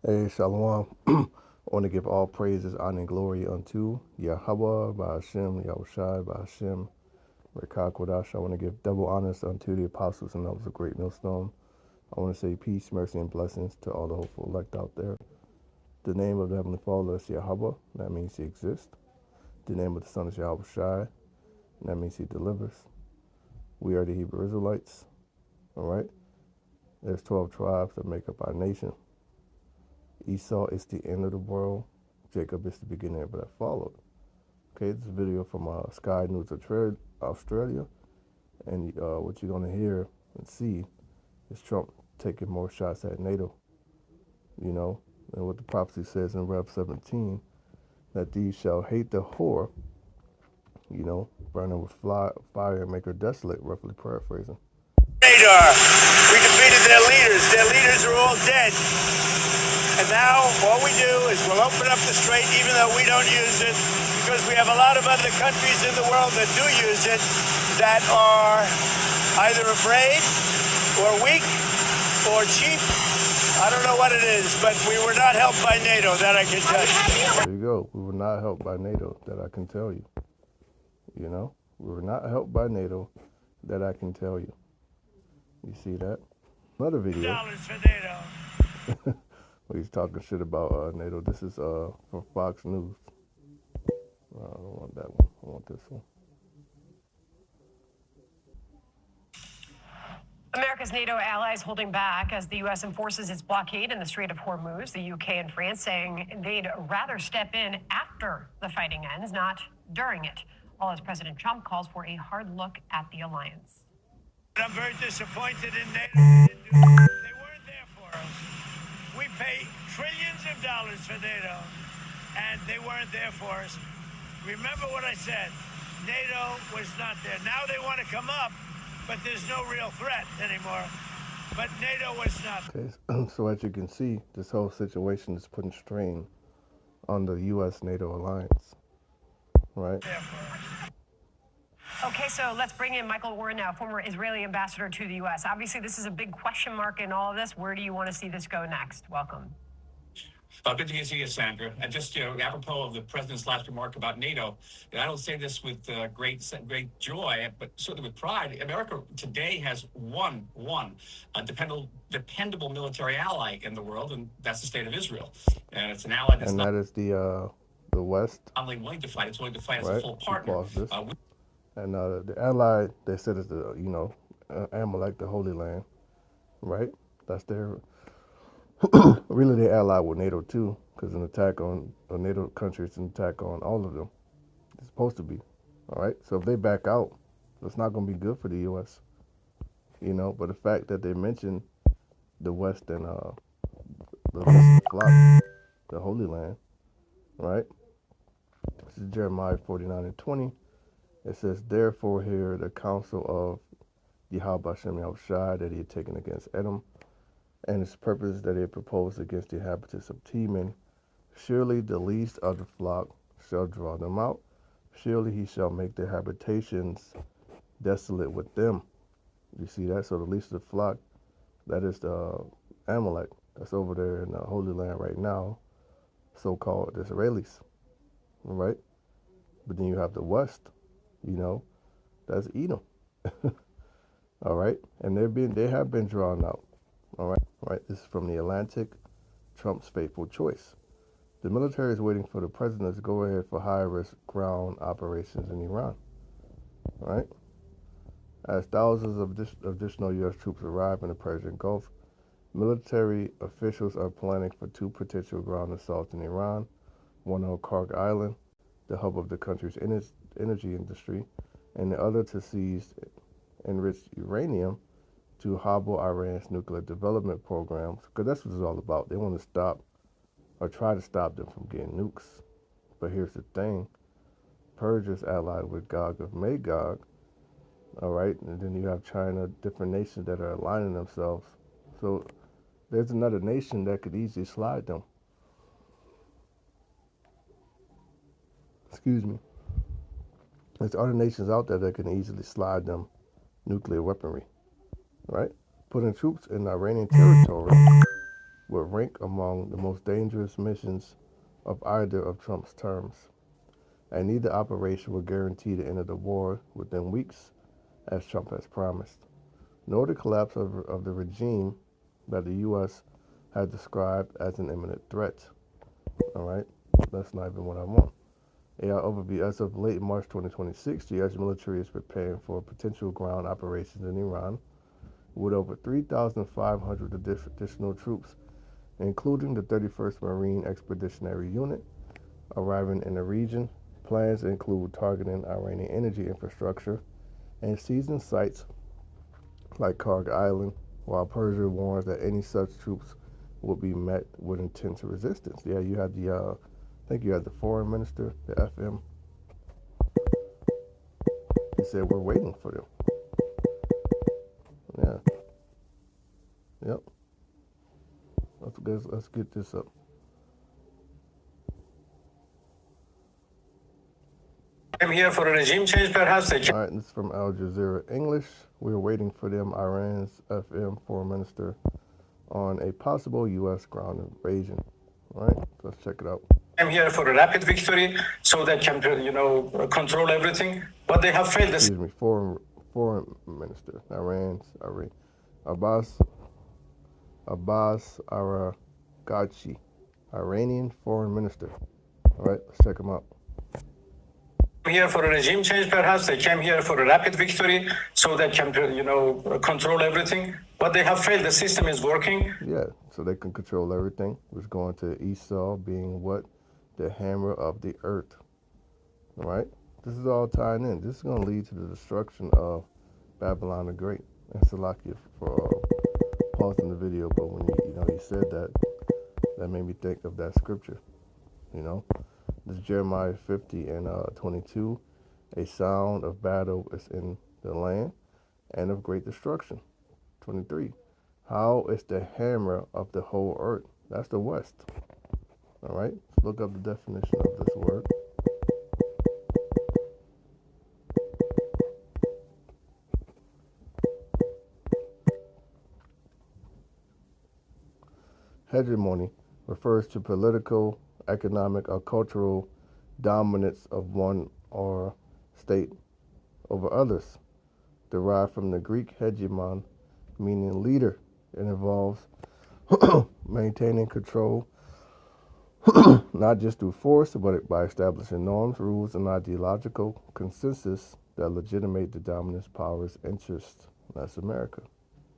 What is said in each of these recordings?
Hey, Shalom. I want to give all praises, honor, and glory unto Yahweh, by Hashem, Yahushai, by Hashem, Rekah Kodash. I want to give double honors unto the apostles and those of great millstone. I want to say peace, mercy, and blessings to all the hopeful elect out there. The name of the Heavenly Father is Yahweh. That means He exists. The name of the Son is Yahushai. That means He delivers. We are the Hebrew Israelites. All right? There's 12 tribes that make up our nation. Esau is the end of the world. Jacob is the beginning of that followed. Okay, this is a video from Sky News Australia. And what you're going to hear and see is Trump taking more shots at NATO. You know, and what the prophecy says in Rev 17, that these shall hate the whore, you know, burn her with fire and make her desolate, roughly paraphrasing. Radar. We defeated their leaders. Their leaders are all dead. And now all we do is we'll open up the strait even though we don't use it, because we have a lot of other countries in the world that do use it that are either afraid or weak or cheap. I don't know what it is, but we were not helped by NATO, that I can tell you. There you go. We were not helped by NATO, that I can tell you. You know, we were not helped by NATO, that I can tell you. You see that? Another video. Dollars for NATO. Where he's talking shit about NATO. This is from Fox News. I don't want that one. I want this one. America's NATO allies holding back as the U.S. enforces its blockade in the Strait of Hormuz. The U.K. and France saying they'd rather step in after the fighting ends, not during it. All as President Trump calls for a hard look at the alliance. I'm very disappointed in NATO. They weren't there for us. We pay trillions of dollars for NATO, and they weren't there for us. Remember what I said. NATO was not there. Now they want to come up, but there's no real threat anymore. But NATO was not. Okay, so as you can see, this whole situation is putting strain on the U.S.-NATO alliance, right? Okay, so let's bring in Michael Warren now, former Israeli ambassador to the U.S. Obviously, this is a big question mark in all of this. Where do you want to see this go next? Welcome. Good to see you, Sandra. And just apropos of the president's last remark about NATO, I don't say this with great joy, but certainly with pride. America today has one dependable military ally in the world, and that's the state of Israel. And it's an ally that's and that is the West. Not only willing to fight; it's willing to fight right? as a full partner. And the ally, they said, is the Amalek, the Holy Land, right? That's their. Really, they allied with NATO too, because an attack on a NATO country is an attack on all of them. It's supposed to be, all right. So if they back out, it's not going to be good for the U.S. You know, but the fact that they mentioned the West and the flock, the Holy Land, right? This is Jeremiah 49:20. It says, "Therefore hear the counsel of Yahweh Hashem Yahushai that he had taken against Edom, and his purpose that he had proposed against the inhabitants of Teman. Surely the least of the flock shall draw them out. Surely he shall make their habitations desolate with them." You see that? So the least of the flock, that is the Amalek that's over there in the Holy Land right now, so-called Israelis, all right? But then you have the West, you know, that's Edom, all right? And they have been drawn out, all right? Right. This is from the Atlantic, Trump's fateful choice. The military is waiting for the president to go ahead for high-risk ground operations in Iran, all right? As thousands of additional U.S. troops arrive in the Persian Gulf, military officials are planning for 2 potential ground assaults in Iran, one on Karg Island, the hub of the country's energy industry, and the other to seize enriched uranium to hobble Iran's nuclear development programs, because that's what it's all about. They want to stop or try to stop them from getting nukes. But here's the thing. Persia's allied with Gog of Magog, all right? And then you have China, different nations that are aligning themselves. So there's another nation that could easily slide them. Excuse me. There's other nations out there that can easily slide them nuclear weaponry, right? Putting troops in Iranian territory would rank among the most dangerous missions of either of Trump's terms, and neither operation would guarantee the end of the war within weeks, as Trump has promised, nor the collapse of the regime that the U.S. had described as an imminent threat. All right, that's not even what I want. AI overview. As of late March 2026, the U.S. military is preparing for potential ground operations in Iran, with over 3,500 additional troops, including the 31st Marine Expeditionary Unit, arriving in the region. Plans include targeting Iranian energy infrastructure and seizing sites like Karg Island, while Persia warns that any such troops will be met with intense resistance. Yeah, you had I think you had the foreign minister, the FM. He said we're waiting for them. Yeah, yep. Let's get this up. I'm here for a regime change, perhaps. All right, this is from Al Jazeera English. We're waiting for them, Iran's FM foreign minister, on a possible U.S. ground invasion. All right, let's check it out. I'm here for a rapid victory so they can, control everything. But they have failed. Excuse me, foreign minister, Iran, Abbas Aragachi, Iranian foreign minister. All right, let's check him out. Here for a regime change, perhaps. They came here for a rapid victory so they can, control everything. But they have failed. The system is working. Yeah, so they can control everything. It's going to Esau being what? The hammer of the earth. All right? This is all tying in. This is going to lead to the destruction of Babylon the Great. And Salakia for pausing the video, but when he said that, that made me think of that scripture. This is Jeremiah 50 and 22. A sound of battle is in the land and of great destruction. 23. How is the hammer of the whole earth? That's the west. All right, let's look up the definition of this word. Hegemony refers to political, economic, or cultural dominance of one or state over others, derived from the Greek hegemon, meaning leader. It involves maintaining control, not just through force, but by establishing norms, rules, and ideological consensus that legitimate the dominant power's interests. That's America.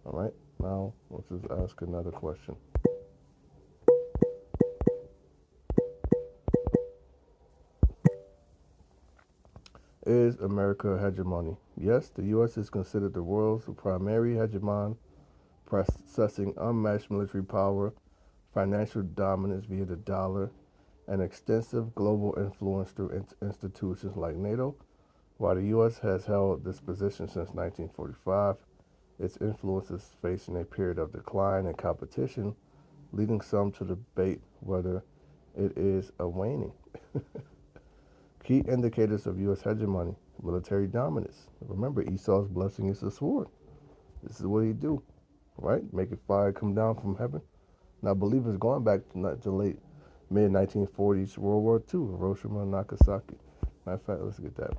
All right, now let's just ask another question. Is America hegemony? Yes, the U.S. is considered the world's primary hegemon, possessing unmatched military power, financial dominance via the dollar, and extensive global influence through institutions like NATO. While the U.S. has held this position since 1945, its influence is facing a period of decline and competition, leading some to debate whether it is a waning. Key indicators of U.S. hegemony: military dominance. Remember, Esau's blessing is a sword. This is what he do, right? Making fire come down from heaven. Now, believers going back to late mid-1940s, World War II, Hiroshima and Nagasaki. Matter of fact, let's get that.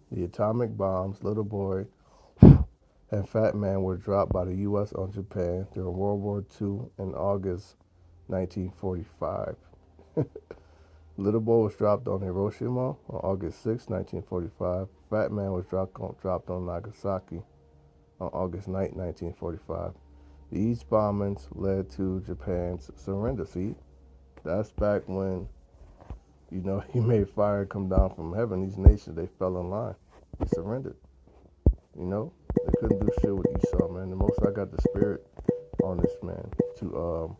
The atomic bombs, Little Boy and Fat Man were dropped by the U.S. on Japan during World War II in August 1945. Little Boy was dropped on Hiroshima on August 6, 1945. Fat Man was dropped on Nagasaki on August 9, 1945. These bombings led to Japan's surrender. See, that's back when, he made fire come down from heaven. These nations, they fell in line. They surrendered. They couldn't do shit with Esau, man. The Most High got the spirit on this man to,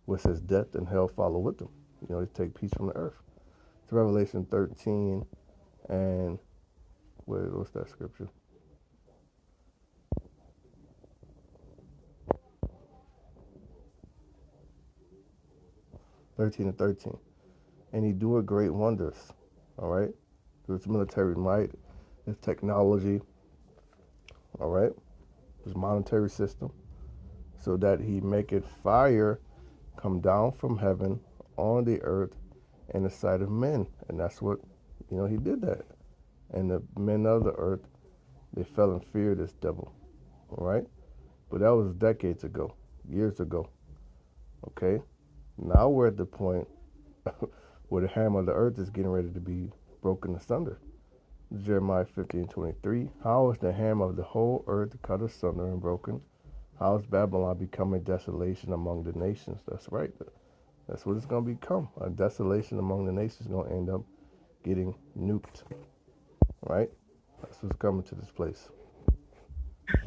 which says death and hell follow with them. They take peace from the earth. It's Revelation 13 and, what's that scripture? (13 and 13). And he doeth great wonders, all right, through its military might, its technology, all right, its monetary system, so that he maketh fire come down from heaven on the earth in the sight of men. And that's what, he did that. And the men of the earth, they fell in fear of this devil, all right? But that was decades ago, years ago, okay? Now we're at the point where the hammer of the earth is getting ready to be broken asunder. Jeremiah 15:23. How is the hammer of the whole earth cut asunder and broken? How is Babylon become a desolation among the nations? That's right. That's what it's going to become. A desolation among the nations is going to end up getting nuked, right? That's what's coming to this place.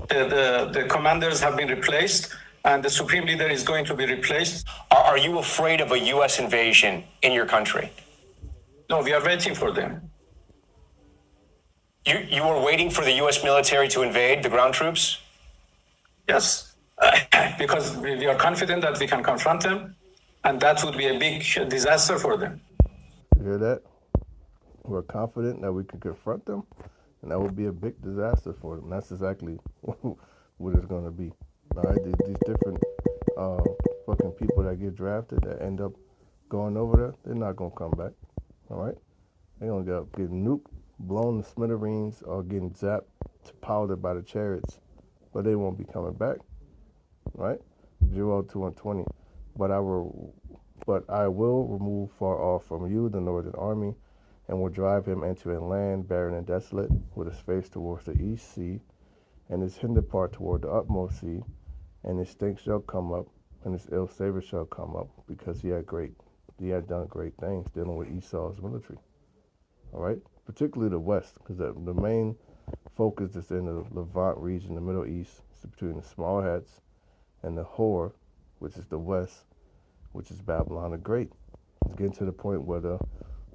The commanders have been replaced, and the supreme leader is going to be replaced. Are you afraid of a U.S. invasion in your country? No, we are waiting for them. You are waiting for the U.S. military to invade the ground troops? Yes, because we are confident that we can confront them, and that would be a big disaster for them. You hear that? We're confident that we can confront them, and that would be a big disaster for them. That's exactly what it's going to be. All right, these different fucking people that get drafted that end up going over there, they're not going to come back. All right, they're going to get nuked, blown to smithereens, or getting zapped to powder by the chariots, but they won't be coming back. Right? Joel 2:20. But I will remove far off from you the northern army, and will drive him into a land barren and desolate, with his face towards the east sea, and his hinder part toward the utmost sea, and his stink shall come up, and his ill savor shall come up, because he had done great things dealing with Esau's military. All right, particularly the west, because the main focus is in the Levant region, the Middle East. It's between the small hats and the whore, which is the west, which is Babylon the Great. It's getting to the point where the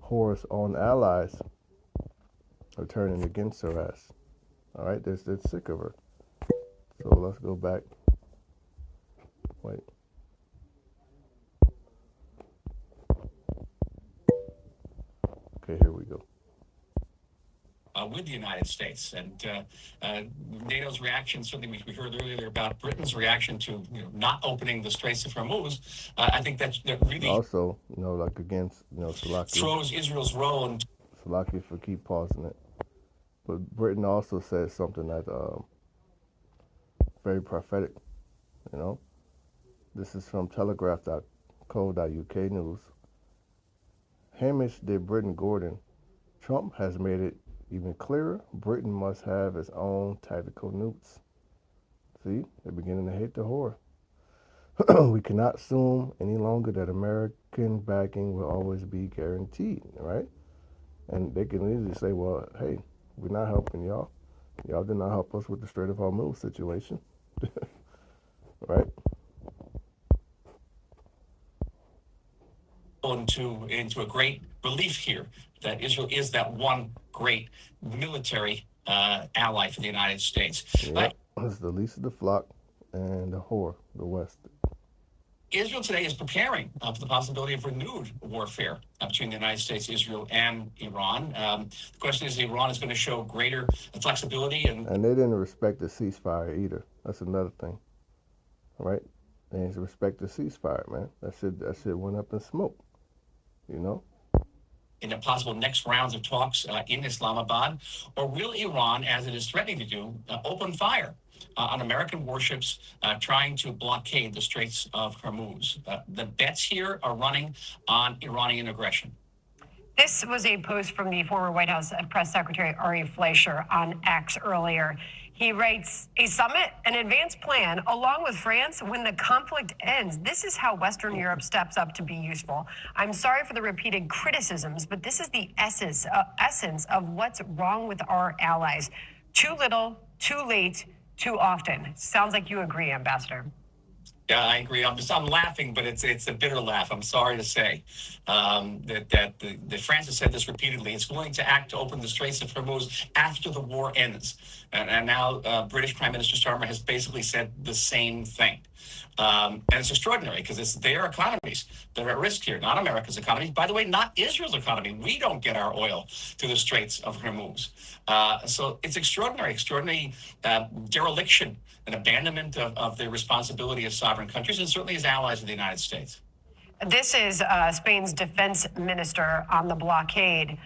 whore's own allies are turning against her ass. All right, they're sick of her. So let's go back. Wait. Okay, here we go. With the United States, and NATO's reaction, certainly we heard earlier about Britain's reaction to not opening the Straits of Hormuz. I think that really also, like against, Salakia. throws Israel's role in. Salakia for keep pausing it. But Britain also said something that very prophetic, This is from telegraph.co.uk news. Hamish de Britain Gordon. Trump has made it even clearer, Britain must have its own tactical nukes. See, they're beginning to hate the whore. We cannot assume any longer that American backing will always be guaranteed, right? And they can easily say, well, hey, we're not helping y'all. Y'all did not help us with the Strait of Hormuz situation, right? Into a great relief here that Israel is that one great military ally for the United States. Yep. It's the least of the flock and the whore, the West. Israel today is preparing for the possibility of renewed warfare between the United States, Israel, and Iran. The question is, Iran is going to show greater flexibility. And they didn't respect the ceasefire either. That's another thing, right? They didn't respect the ceasefire, man. That shit went up in smoke, In the possible next rounds of talks in Islamabad, or will Iran, as it is threatening to do, open fire on American warships trying to blockade the Straits of Hormuz? The bets here are running on Iranian aggression. This was a post from the former White House Press Secretary Ari Fleischer on X earlier. He writes, a summit, an advanced plan, along with France, when the conflict ends. This is how Western Europe steps up to be useful. I'm sorry for the repeated criticisms, but this is the essence of what's wrong with our allies. Too little, too late, too often. Sounds like you agree, Ambassador. Yeah, I agree. I'm laughing, but it's a bitter laugh. I'm sorry to say that France has said this repeatedly. It's willing to act to open the Straits of Hormuz after the war ends, and now British Prime Minister Starmer has basically said the same thing. And it's extraordinary because it's their economies that are at risk here, not America's economy. By the way, not Israel's economy. We don't get our oil through the Straits of Hormuz. So it's extraordinary dereliction and abandonment of the responsibility of sovereign countries and certainly as allies of the United States. This is Spain's defense minister on the blockade.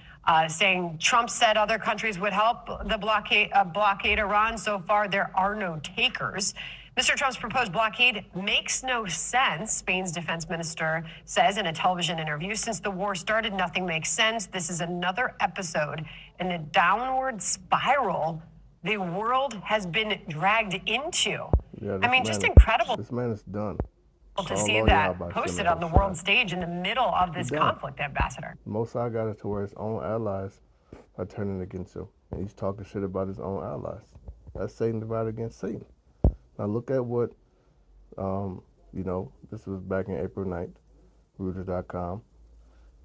Saying Trump said other countries would help the blockade Iran. So far, there are no takers. Mr. Trump's proposed blockade makes no sense, Spain's defense minister says in a television interview. Since the war started, nothing makes sense. This is another episode in the downward spiral the world has been dragged into. Yeah, I mean, just incredible. This man is done. To see that posted on the world stage in the middle of this conflict, Ambassador. Mossad got it to where his own allies are turning against him. And he's talking shit about his own allies. That's Satan divided against Satan. Now look at what, this was back in April 9th, Reuters.com.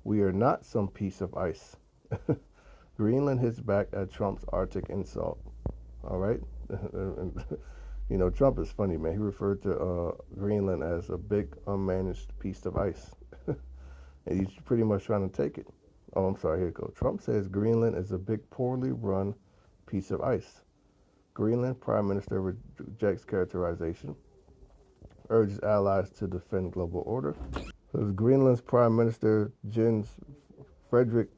We are not some piece of ice. Greenland hits back at Trump's Arctic insult. All right? Trump is funny, man. He referred to Greenland as a big, unmanaged piece of ice. And he's pretty much trying to take it. Oh, I'm sorry. Here it goes. Trump says Greenland is a big, poorly run piece of ice. Greenland Prime Minister rejects characterization, urges allies to defend global order. As Greenland's Prime Minister Jens Frederick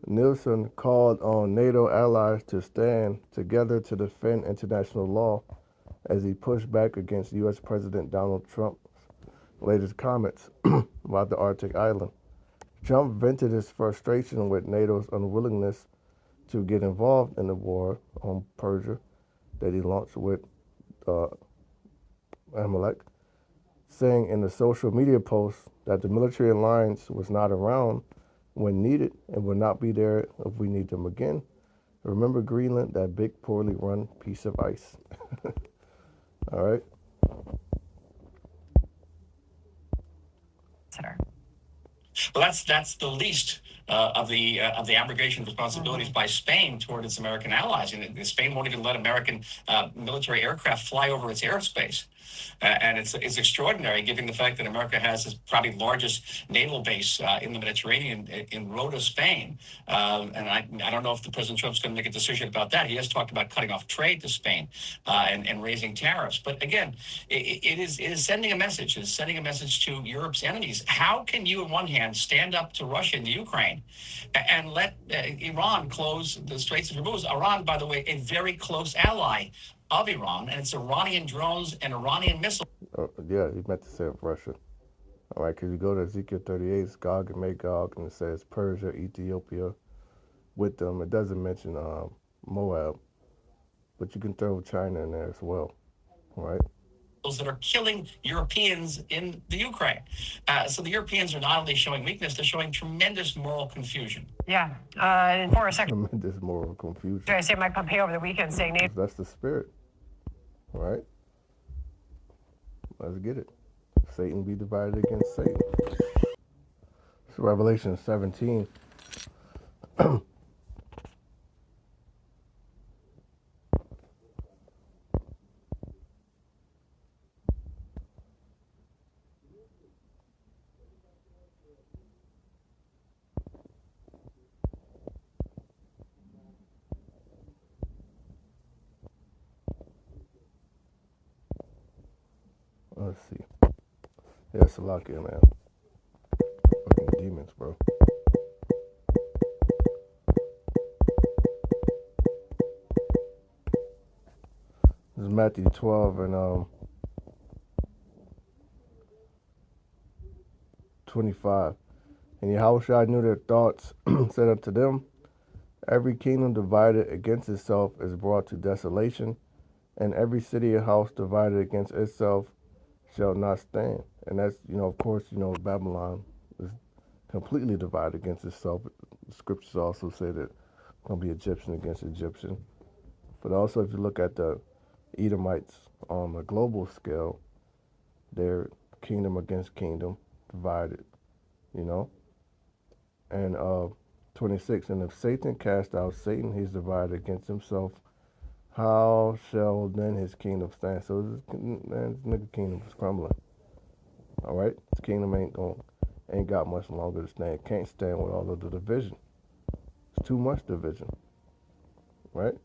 Nielsen called on NATO allies to stand together to defend international law as he pushed back against U.S. President Donald Trump's latest comments about the Arctic island. Trump vented his frustration with NATO's unwillingness to get involved in the war on Persia that he launched with Amalek, saying in a social media post that the military alliance was not around when needed and will not be there if we need them again. Remember Greenland, that big, poorly run piece of ice. All right. Well, that's the least of the abrogation of responsibilities by Spain toward its American allies, and Spain won't even let American military aircraft fly over its airspace. And it's extraordinary, given the fact that America has its probably largest naval base in the Mediterranean in Rota, Spain. And I don't know if the President Trump's going to make a decision about that. He has talked about cutting off trade to Spain and raising tariffs. But again, it is sending a message. It's sending a message to Europe's enemies. How can you, on one hand, stand up to Russia and the Ukraine and let Iran close the Straits of Hormuz? Iran, by the way, a very close ally of Iran, and it's Iranian drones and Iranian missiles. Yeah, he meant to say of Russia. All right, because you go to Ezekiel 38, it's Gog and Magog, and it says Persia, Ethiopia with them. It doesn't mention Moab, but you can throw China in there as well, all right? That are killing Europeans in the Ukraine. So the Europeans are not only showing weakness, they're showing tremendous moral confusion. Yeah, and for a second, tremendous moral confusion. I say Mike Pompeo over the weekend saying that's the spirit, all right? Let's get it. Satan be divided against Satan. So Revelation 17. Let's see. Yeah, Salakia, man. Fucking demons, bro. This is Matthew 12 and 25. And Yahushua knew their thoughts, said unto them, every kingdom divided against itself is brought to desolation, and every city and house divided against itself shall not stand. And that's, of course, Babylon is completely divided against itself. The scriptures also say that it's going to be Egyptian against Egyptian. But also, if you look at the Edomites on a global scale, They're kingdom against kingdom, divided, you know. And 26, and if Satan cast out Satan, he's divided against himself. How shall then his kingdom stand? So this nigga kingdom is crumbling. All right, his kingdom ain't got much longer to stand. Can't stand with all of the division. It's too much division, right?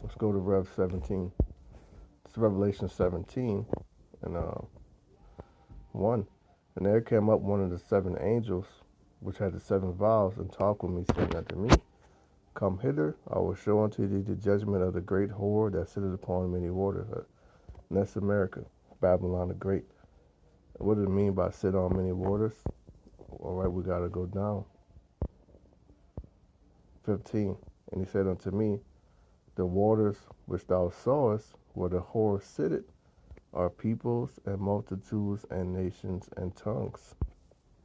Let's go to Rev 17. It's Revelation 17 and 1. And there came up one of the seven angels, which had the seven vials, and talked with me, saying unto me, Come hither, I will show unto thee the judgment of the great whore that sitteth upon many waters. And that's America, Babylon the Great. What does it mean by sit on many waters? All right, we got to go down. 15. And he said unto me, The waters which thou sawest, where the whore sitteth, are peoples and multitudes and nations and tongues.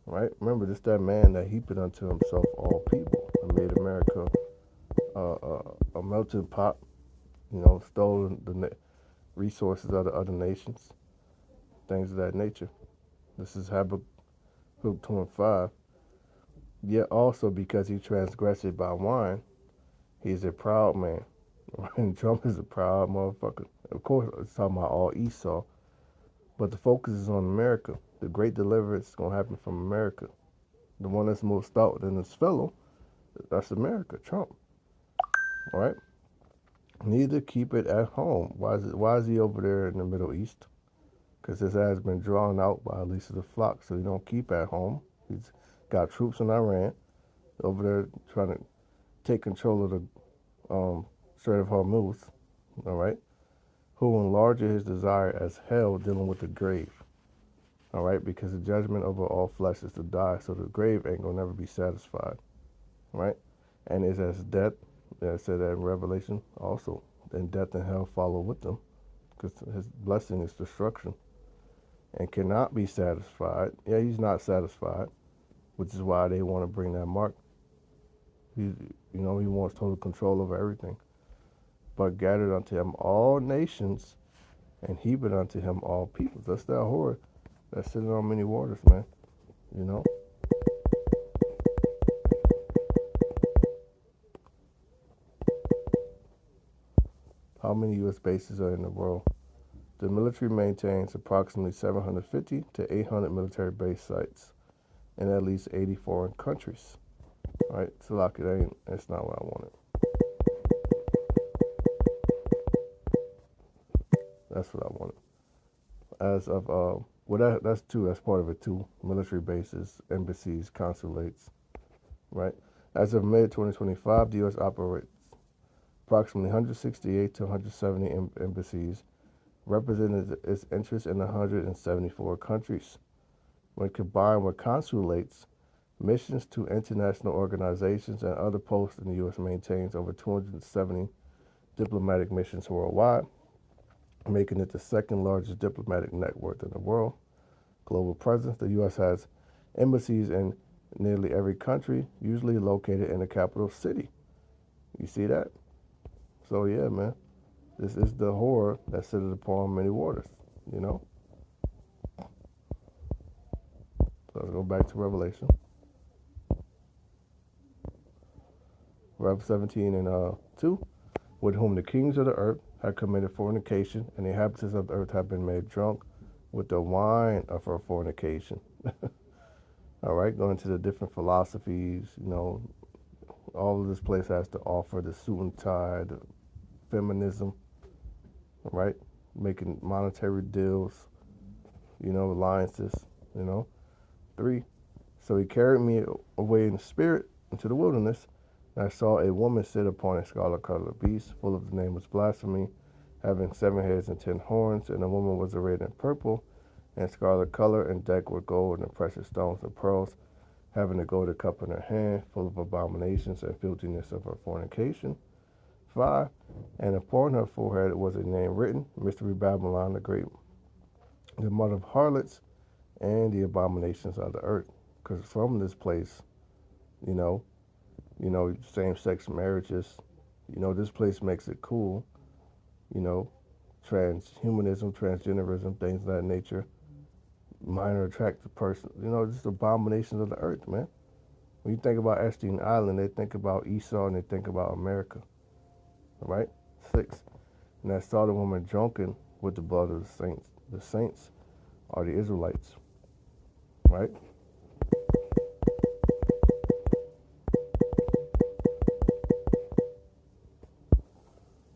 Right? Remember, this that man that heaped unto himself all people and made America a melting pot, stole the resources of the other nations, things of that nature. This is Habakkuk 2:5. Yet also because he transgressed by wine, he's a proud man. And Trump is a proud motherfucker. Of course, it's talking about all Esau, but the focus is on America. The great deliverance is going to happen from America. The one that's most stout than his fellow, that's America, Trump. All right? Neither keep it at home. Why is he over there in the Middle East? Because his ass been drawn out by at least the flock, so he don't keep at home. He's got troops in Iran over there trying to take control of the Strait of Hormuz, all right? Who enlarges his desire as hell, dealing with the grave, all right? Because the judgment over all flesh is to die, so the grave ain't gonna never be satisfied, right? And is as death, I said that in Revelation also. Then death and hell follow with them, because his blessing is destruction, and cannot be satisfied. Yeah, he's not satisfied, which is why they want to bring that mark. He wants total control over everything. But gathered unto him all nations, and heaped unto him all peoples. That's that whore that's sitting on many waters, man. You know. How many U.S. bases are in the world? The military maintains approximately 750 to 800 military base sites in at least 80 foreign countries. All right, so like it's not what I wanted. That's what I wanted. As of that's two. That's part of it too. Military bases, embassies, consulates, right? As of May 2025, the U.S. operates approximately 168 to 170 embassies, representing its interests in 174 countries. When combined with consulates, missions to international organizations, and other posts, in the U.S. maintains over 270 diplomatic missions worldwide, making it the second largest diplomatic network in the world. Global presence, the U.S. has embassies in nearly every country, usually located in the capital city. You see that? So yeah, man, this is the whore that sitteth upon many waters, you know? So let's go back to Revelation. Rev 17 and 2, with whom the kings of the earth have committed fornication, and the inhabitants of the earth have been made drunk with the wine of her fornication. All right, going into the different philosophies, all of this place has to offer: the suit and tie, the feminism, right? Making monetary deals, alliances, 3. So he carried me away in the spirit into the wilderness, and I saw a woman sit upon a scarlet-colored beast, full of the name of blasphemy, having 7 heads and 10 horns, and the woman was arrayed in purple and scarlet color, and decked with gold and precious stones and pearls, having a golden cup in her hand, full of abominations and filthiness of her fornication. 5. And upon her forehead was a name written, Mystery Babylon the Great, the mother of harlots and the abominations of the earth. Because from this place, same-sex marriages, this place makes it cool, transhumanism, transgenderism, things of that nature. Minor attractive person, just abominations of the earth, man. When you think about Epstein Island, they think about Esau and they think about America, right? 6. And I saw the woman drunken with the blood of the saints. The saints are the Israelites, right?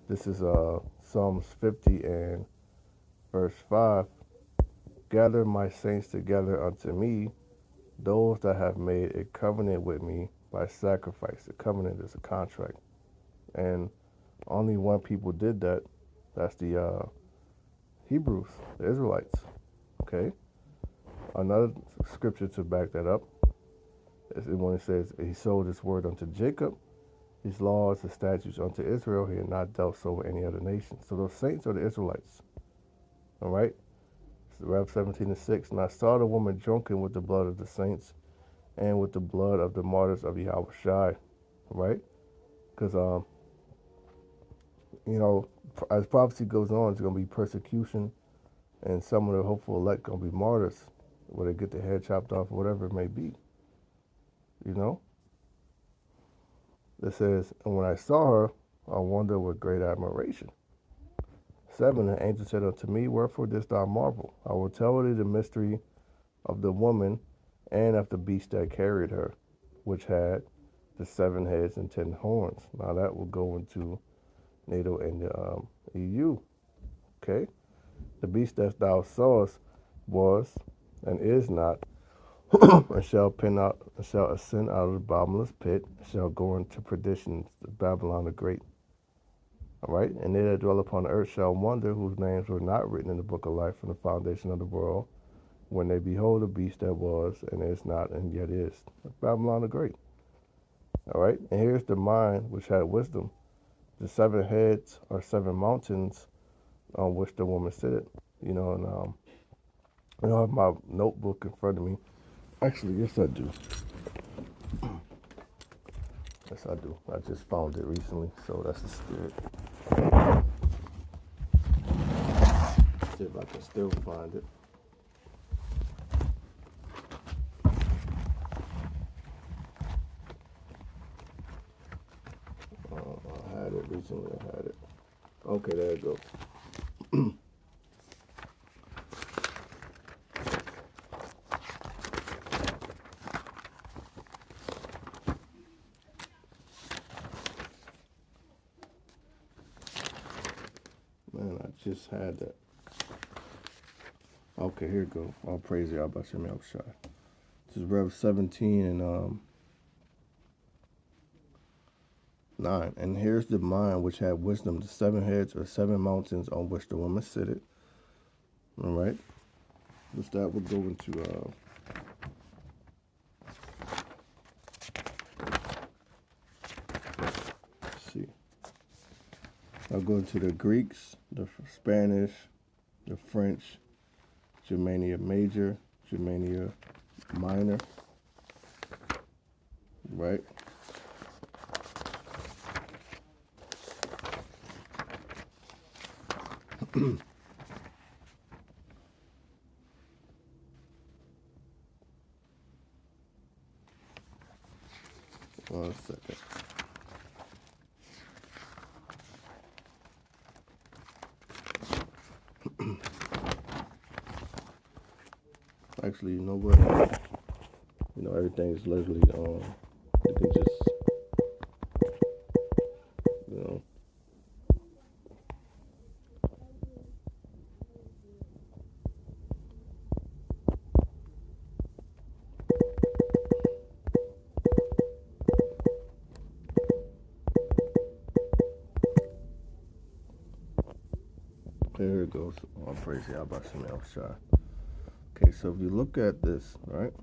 This is Psalms 50 and verse 5. Gather my saints together unto me, those that have made a covenant with me by sacrifice. A covenant is a contract. And only one people did that. That's the Hebrews, the Israelites. Okay? Another scripture to back that up is when it says, He sold His word unto Jacob, His laws and statutes unto Israel. He had not dealt so with any other nation. So those saints are the Israelites. All right? Rev 17 and 6. And I saw the woman drunken with the blood of the saints and with the blood of the martyrs of Yahweh Shai. Right? Because, as prophecy goes on, it's going to be persecution, and some of the hopeful elect going to be martyrs, where they get their head chopped off, or whatever it may be. It says, and when I saw her, I wondered with great admiration. 7, the angel said unto me, wherefore didst thou marvel? I will tell thee the mystery of the woman and of the beast that carried her, which had the 7 heads and 10 horns. Now that will go into NATO and the EU. Okay? The beast that thou sawest was and is not, and shall ascend out of the bottomless pit, and shall go into perdition, Babylon the Great. All right? And they that dwell upon the earth shall wonder, whose names were not written in the book of life from the foundation of the world, when they behold the beast that was and is not and yet is, Babylon the Great. All right? And here's the mind which had wisdom. The 7 heads are 7 mountains on which the woman sitteth. And I have my notebook in front of me. Actually, yes, I do. Yes, I do. I just found it recently, so that's the spirit. See if I can still find it. I had it recently. I had it. Okay, there it goes. Man, I just had that. Okay, here we go. All praise Yahweh Shem Yahushua. This is Rev 17 and 9. And here's the mind which had wisdom. The 7 heads are 7 mountains on which the woman sitteth. All right. Which that would go into let's see. I'll go into the Greeks, the Spanish, the French, Germania Major, Germania Minor, right? One second. Actually, you know what? Everything is literally you can just there it goes. All praise Yahweh Shem Yahushua. Okay, so if you look at this, right?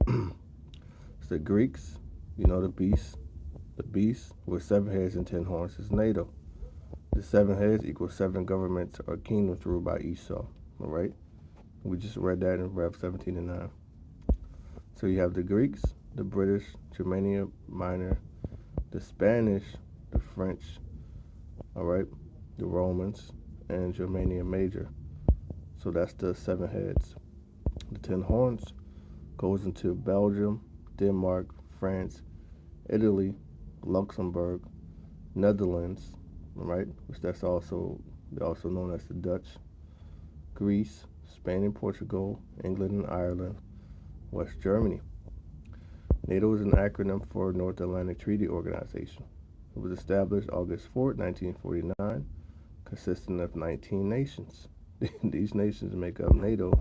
It's the Greeks, the beast. The beast with 7 heads and 10 horns is NATO. The 7 heads equals 7 governments or kingdoms ruled by Esau. All right? We just read that in Rev 17 and 9. So you have the Greeks, the British, Germania Minor, the Spanish, the French, all right, the Romans, and Germania Major. So that's the 7 heads. The 10 horns goes into Belgium, Denmark, France, Italy, Luxembourg, Netherlands, right? Which that's also known as the Dutch, Greece, Spain and Portugal, England and Ireland, West Germany. NATO is an acronym for North Atlantic Treaty Organization. It was established August 4, 1949, consisting of 19 nations. These nations make up NATO,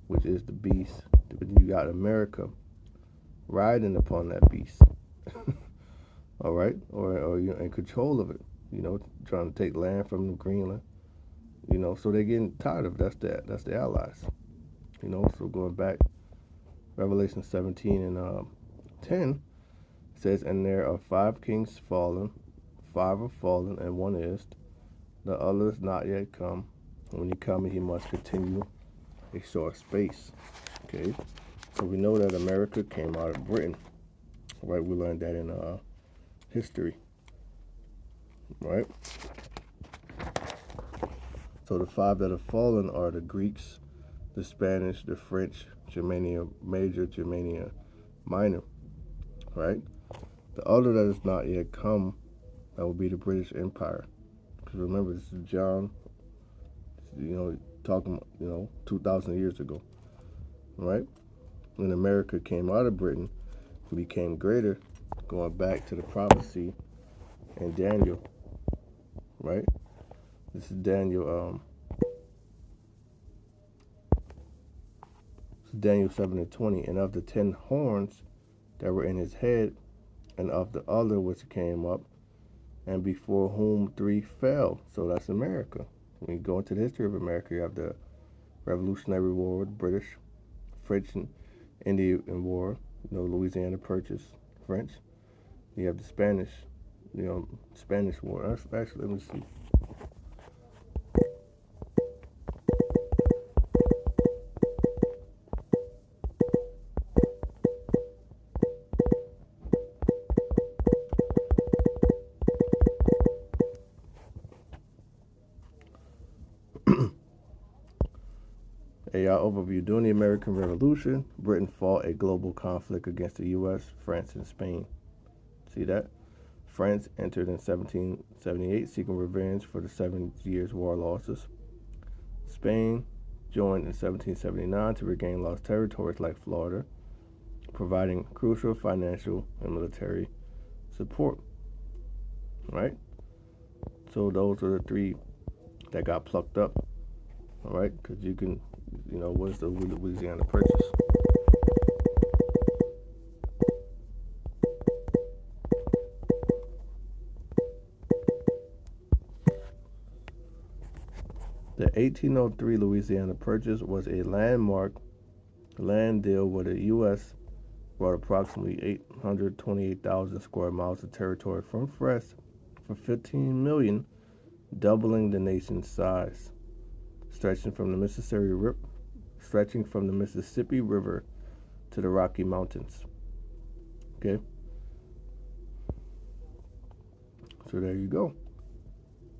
which is the beast. You got America riding upon that beast, all right, or in control of it. Trying to take land from Greenland. So they're getting tired of it. That's the allies. So going back, Revelation 17 and 10 says, "And there are 5 kings fallen, 5 are fallen, and one is. The other is not yet come. When he cometh, he must continue a short space." Okay, so we know that America came out of Britain, right? We learned that in history, right? So the 5 that have fallen are the Greeks, the Spanish, the French, Germania Major, Germania Minor, right? The other that has not yet come, that will be the British Empire. Because remember, this is John, talking, 2,000 years ago, right? When America came out of Britain and became greater, going back to the prophecy in Daniel, right? This is Daniel 7:20. "And of the 10 horns that were in his head, and of the other which came up, and before whom 3 fell." So that's America. When you go into the history of America, you have the Revolutionary War, the British, French and Indian War, Louisiana Purchase, French. You have the Spanish War. Actually, let me see. A overview. During the American Revolution, Britain fought a global conflict against the U.S., France, and Spain. See that? France entered in 1778, seeking revenge for the 7 Years' War losses. Spain joined in 1779 to regain lost territories like Florida, providing crucial financial and military support. Right? So those are the 3 that got plucked up. All right? Because you can, what's the Louisiana Purchase? The 1803 Louisiana Purchase was a landmark land deal where the U.S. bought approximately 828,000 square miles of territory from France for $15 million, doubling the nation's size, stretching from the Mississippi River to the Rocky Mountains. Okay, so there you go.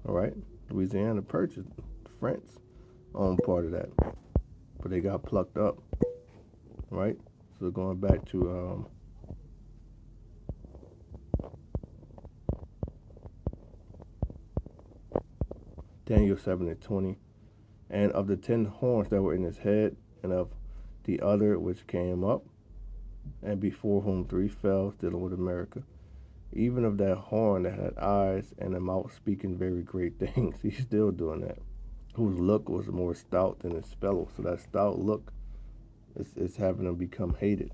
All right, Louisiana Purchase. France owned part of that, but they got plucked up, right? So going back to Daniel 7:20, "And of the 10 horns that were in his head, and of the other which came up, and before whom 3 fell," dealing with America, "even of that horn that had eyes and a mouth speaking very great things." He's still doing that. Whose look was more stout than his fellow. So that stout look is having them become hated.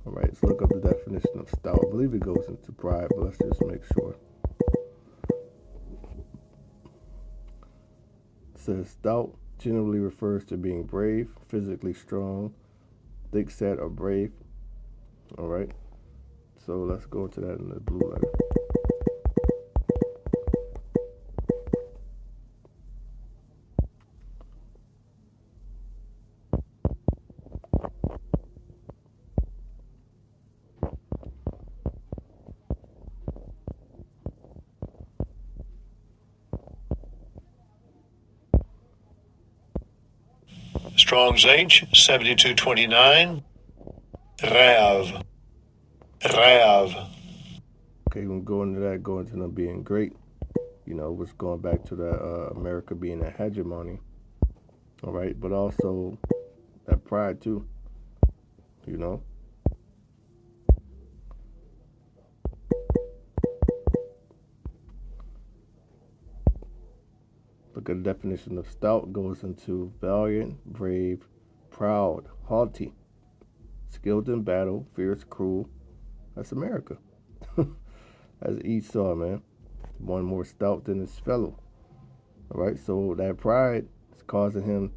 All right, let's look up the definition of stout. I believe it goes into pride, but let's just make sure. It says stout generally refers to being brave, physically strong, thick-set, or brave. All right, so let's go to that in the blue letter. Strong's H, 7229. Rav. Rav. Okay, when go into that, go into them being great. Was going back to that America being a hegemony. All right, but also that pride too. You know, look at the definition of stout goes into valiant, brave, proud, haughty, skilled in battle, fierce, cruel. That's America. As Esau, man, one more stout than his fellow. All right, so that pride is causing him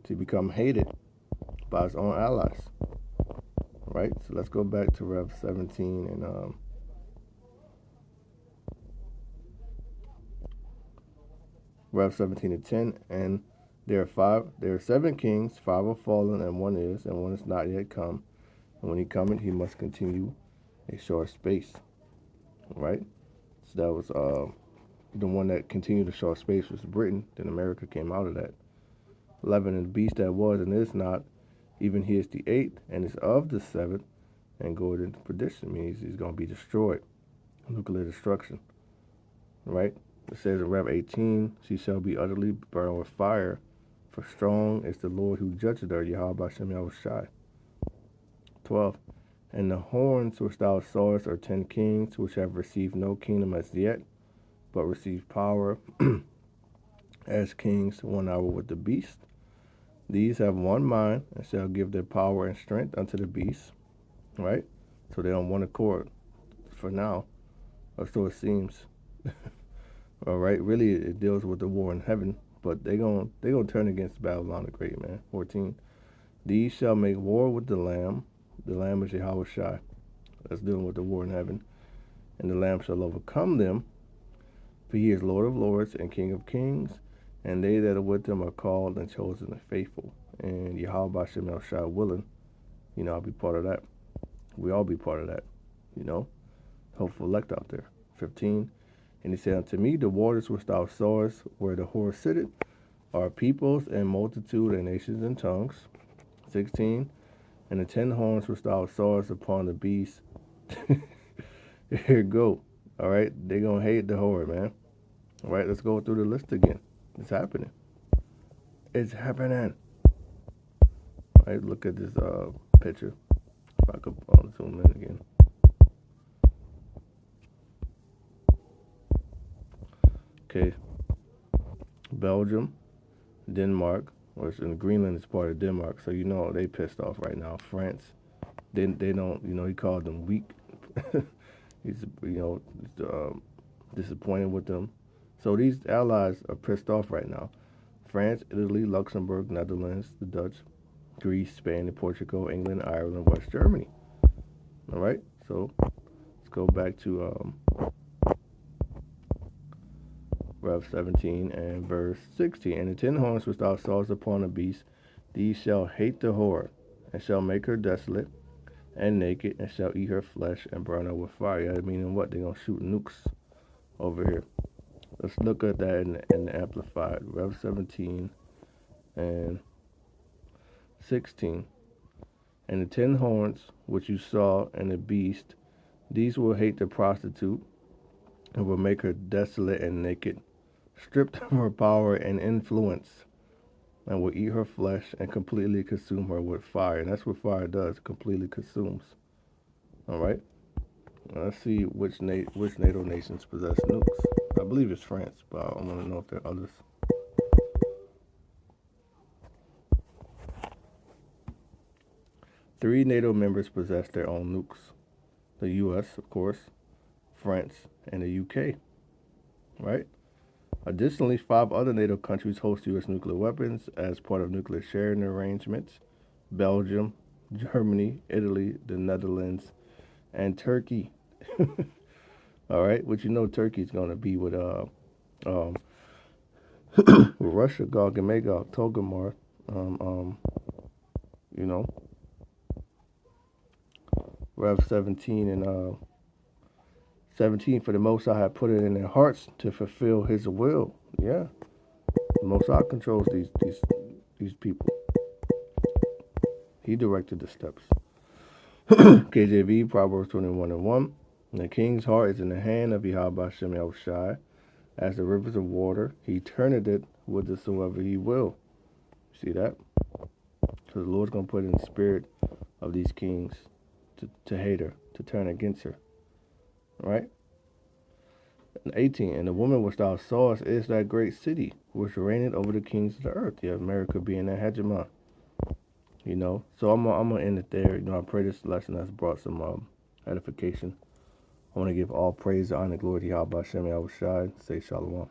to become hated by his own allies. All right, so let's go back to Rev 17 and Rev 17 and 10. And there are 7 kings, 5 are fallen, and one is not yet come. And when he cometh, he must continue a short space. All right, so that was the one that continued a short space was Britain. Then America came out of that. 11, and the beast that was and is not, even he is the 8th, and is of the 7th, and goeth into perdition, means he's going to be destroyed. Nuclear destruction. Right? It says in Rev 18, she shall be utterly burned with fire, for strong is the Lord who judgeth her, Yahweh Bashem Yahushai. 12, and the horns which thou sawest are 10 kings, which have received no kingdom as yet, but receive power as kings 1 hour with the beast. These have one mind, and shall give their power and strength unto the beast. Right? So they're on one accord for now, or so it seems. All right, really, it deals with the war in heaven, but they're gonna turn against Babylon the Great, man. 14. These shall make war with the Lamb. The Lamb is Yahweh Shai. That's dealing with the war in heaven. And the Lamb shall overcome them, for he is Lord of lords and King of kings, and they that are with him are called and chosen and faithful. And Yahweh Bashem El Shai willing, I'll be part of that. We all be part of that, hopeful elect out there. 15. And he said unto me, the waters which thou sawest, where the whore sitteth, are peoples and multitude and nations and tongues. 16. And the 10 horns which thou sawest upon the beast. Here you go. All right, they're going to hate the whore, man. All right, let's go through the list again. It's happening. It's happening. All right, look at this picture. If I could zoom in again. Okay. Belgium, Denmark, which in Greenland is part of Denmark, so they pissed off right now. France, they don't, he called them weak. He's, disappointed with them. So these allies are pissed off right now. France, Italy, Luxembourg, Netherlands, the Dutch, Greece, Spain, Portugal, England, Ireland, West Germany. All right, so let's go back to Rev 17 and verse 16. And the 10 horns which thou sawest upon the beast, these shall hate the whore, and shall make her desolate and naked, and shall eat her flesh and burn her with fire. Meaning what? They're going to shoot nukes over here. Let's look at that in the Amplified. Rev 17 and 16. And the 10 horns which you saw in the beast, these will hate the prostitute, and will make her desolate and naked, stripped of her power and influence, and will eat her flesh and completely consume her with fire. And that's what fire does, completely consumes. All right? Let's see which NATO nations possess nukes. I believe it's France, but I want to know if there are others. Three NATO members possess their own nukes. The U.S., of course, France, and the UK. Right? Additionally, 5 other NATO countries host U.S. nuclear weapons as part of nuclear sharing arrangements. Belgium, Germany, Italy, the Netherlands, and Turkey. All right, which Turkey's going to be with Russia, Gog and Magog, Togomar, Rev 17 and 17, for the Most High have put it in their hearts to fulfill His will. Yeah, the Most High controls these people. He directed the steps. KJV, Proverbs 21:1. The king's heart is in the hand of Yahweh Shem Yahushai. As the rivers of water, he turneth it whithersoever he will. See that? So the Lord's going to put in the spirit of these kings to hate her, to turn against her. Right? 18. And the woman which thou sawest is that great city, which reigneth over the kings of the earth. Yeah, America being that hegemon. So I'm gonna end it there. I pray this lesson has brought some edification. I want to give all praise, honor, glory to Yahweh Shem Yahushai. Say shalom.